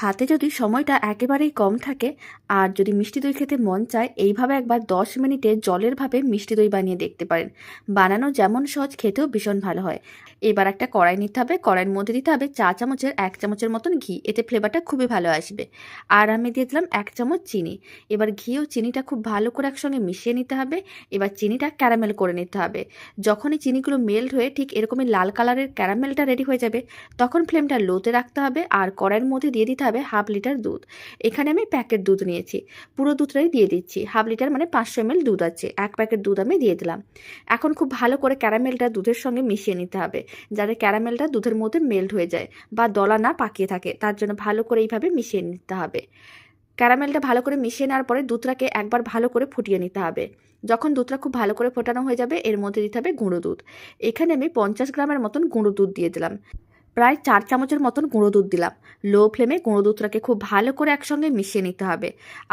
হাতে যদি সময়টা একেবারেই কম থাকে আর যদি মিষ্টি দই খেতে মন চায়, এইভাবে একবার 10 মিনিটে জলের ভাবে মিষ্টি দই বানিয়ে দেখতে পারেন। বানানো যেমন সহজ, খেতেও ভীষণ ভালো হয়। এবার একটা কড়াই নিতে হবে, কড়াইয়ের মধ্যে দিতে হবে চা চামচের 1 চামচের মতন ঘি, এতে ফ্লেভারটা খুবই ভালো আসবে। আর আমি দিয়ে দিলাম 1 চামচ চিনি। এবার ঘি ও চিনিটা খুব ভালো করে একসঙ্গে মিশিয়ে নিতে হবে। এবার চিনিটা ক্যারামেল করে নিতে হবে। যখনই চিনিগুলো মেল্ট হয়ে ঠিক এরকমই লাল কালারের ক্যারামেলটা রেডি হয়ে যাবে, তখন ফ্লেমটা লোতে রাখতে হবে আর কড়াইয়ের মধ্যে দিয়ে দিতে হবে 1/2 লিটার দুধ। এখানে আমি প্যাকেট দুধ নিয়েছি, পুরো দুধটাই দিয়ে দিচ্ছি। 1/2 লিটার মানে 500 ml দুধ আছে, 1 প্যাকেট দুধ আমি দিয়ে দিলাম। এখন খুব ভালো করে ক্যারামেলটা দুধের সঙ্গে মিশিয়ে নিতে হবে, যাতে ক্যারামেলটা দুধের মধ্যে মেল্ট হয়ে যায় বা দলা না পাকিয়ে থাকে, তার জন্য ভালো করে এইভাবে মিশিয়ে নিতে হবে। ক্যারামেলটা ভালো করে মিশিয়ে নেওয়ার পরে দুধটাকে একবার ভালো করে ফুটিয়ে নিতে হবে। যখন দুধটা খুব ভালো করে ফোটানো হয়ে যাবে, এর মধ্যে দিতে হবে গুঁড়ো দুধ। এখানে আমি 50 গ্রামের মতন গুঁড়ো দুধ দিয়ে দিলাম। প্রায় 4 চামচের মতন গুঁড়ো দুধ দিলাম। লো ফ্লেমে গুঁড়ো দুধটাকে খুব ভালো করে একসঙ্গে মিশিয়ে নিতে হবে।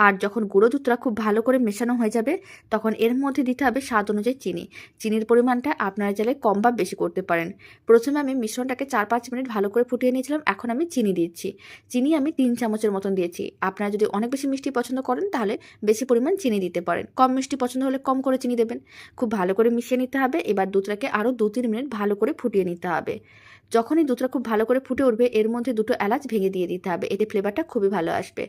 আর যখন গুঁড়ো দুধটা খুব ভালো করে মেশানো হয়ে যাবে, তখন এর মধ্যে দিতে হবে স্বাদ অনুযায়ী চিনি। চিনির পরিমাণটা আপনারা চাইলে কম বা বেশি করতে পারেন। প্রথমে আমি মিশ্রণটাকে 4-5 মিনিট ভালো করে ফুটিয়ে নিয়েছিলাম, এখন আমি চিনি দিচ্ছি। চিনি আমি 3 চামচের মতন দিয়েছি। আপনারা যদি অনেক বেশি মিষ্টি পছন্দ করেন, তাহলে বেশি পরিমাণ চিনি দিতে পারেন। কম মিষ্টি পছন্দ হলে কম করে চিনি দেবেন। খুব ভালো করে মিশিয়ে নিতে হবে। এবার দুধটাকে আরও 2-3 মিনিট ভালো করে ফুটিয়ে নিতে হবে। যখনই দুধটা খুব ভালো করে ফুটে উঠবে, এর মধ্যে 2টো এলাচ ভেঙে দিয়ে দিতে হবে, এতে ফ্লেভারটা খুবই ভালো আসবে।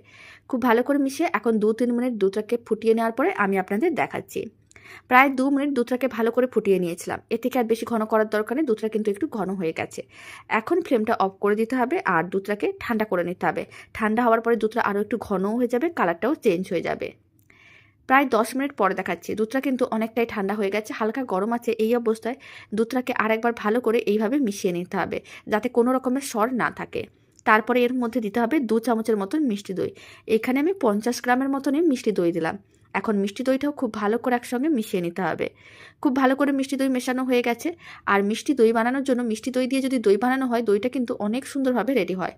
খুব ভালো করে মিশিয়ে এখন 2-3 মিনিট দুধটাকে ফুটিয়ে নেওয়ার পরে আমি আপনাদের দেখাচ্ছি। প্রায় 2 মিনিট দুধটাকে ভালো করে ফুটিয়ে নিয়েছিলাম। এর থেকে আর বেশি ঘন করার দরকার নেই, দুধটা কিন্তু একটু ঘন হয়ে গেছে। এখন ফ্লেমটা অফ করে দিতে হবে আর দুধটাকে ঠান্ডা করে নিতে হবে। ঠান্ডা হওয়ার পরে দুধটা আরও একটু ঘনও হয়ে যাবে, কালারটাও চেঞ্জ হয়ে যাবে। প্রায় 10 মিনিট পরে দেখাচ্ছি, দুধটা কিন্তু অনেকটাই ঠান্ডা হয়ে গেছে, হালকা গরম আছে। এই অবস্থায় দুধটাকে আরেকবার ভালো করে এইভাবে মিশিয়ে নিতে হবে, যাতে কোনো রকমের সর না থাকে। তারপরে এর মধ্যে দিতে হবে 2 চামচের মতন মিষ্টি দই। এখানে আমি 50 গ্রামের মতনই মিষ্টি দই দিলাম। এখন মিষ্টি দইটাও খুব ভালো করে একসঙ্গে মিশিয়ে নিতে হবে। খুব ভালো করে মিষ্টি দই মেশানো হয়ে গেছে। আর মিষ্টি দই বানানোর জন্য, মিষ্টি দই দিয়ে যদি দই বানানো হয়, দইটা কিন্তু অনেক সুন্দরভাবে রেডি হয়।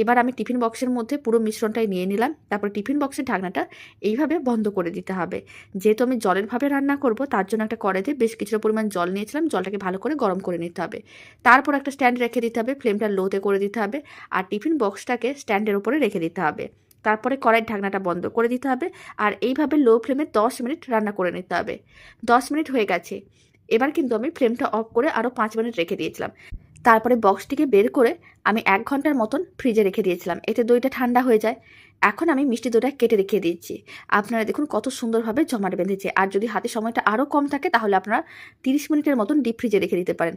এবার আমি টিফিন বক্সের মধ্যে পুরো মিশ্রণটাই নিয়ে নিলাম। তারপর টিফিন বক্সের ঢাকনাটা এইভাবে বন্ধ করে দিতে হবে। যেহেতু আমি জলের ভাবে রান্না করব, তার জন্য একটা কড়াইতে বেশ কিছুটা পরিমাণ জল নিয়েছিলাম। জলটাকে ভালো করে গরম করে নিতে হবে। তারপর একটা স্ট্যান্ড রেখে দিতে হবে, ফ্লেমটা লোতে করে দিতে হবে। আর টিফিন বক্সটাকে স্ট্যান্ডের উপরে রেখে দিতে হবে। তারপরে কড়াইয়ের ঢাকনাটা বন্ধ করে দিতে হবে। আর এইভাবে লো ফ্লেমে 10 মিনিট রান্না করে নিতে হবে। 10 মিনিট হয়ে গেছে। এবার কিন্তু আমি ফ্লেমটা অফ করে আরও 5 মিনিট রেখে দিয়েছিলাম। তারপরে বক্সটিকে বের করে আমি 1 ঘন্টার মতন ফ্রিজে রেখে দিয়েছিলাম, এতে দইটা ঠান্ডা হয়ে যায়। এখন আমি মিষ্টি দইটা কেটে রেখে দিচ্ছি। আপনারা দেখুন কত সুন্দরভাবে জমাট বেঁধেছে। আর যদি হাতে সময়টা আরও কম থাকে, তাহলে আপনারা 30 মিনিটের মতন ডিপ ফ্রিজে রেখে দিতে পারেন।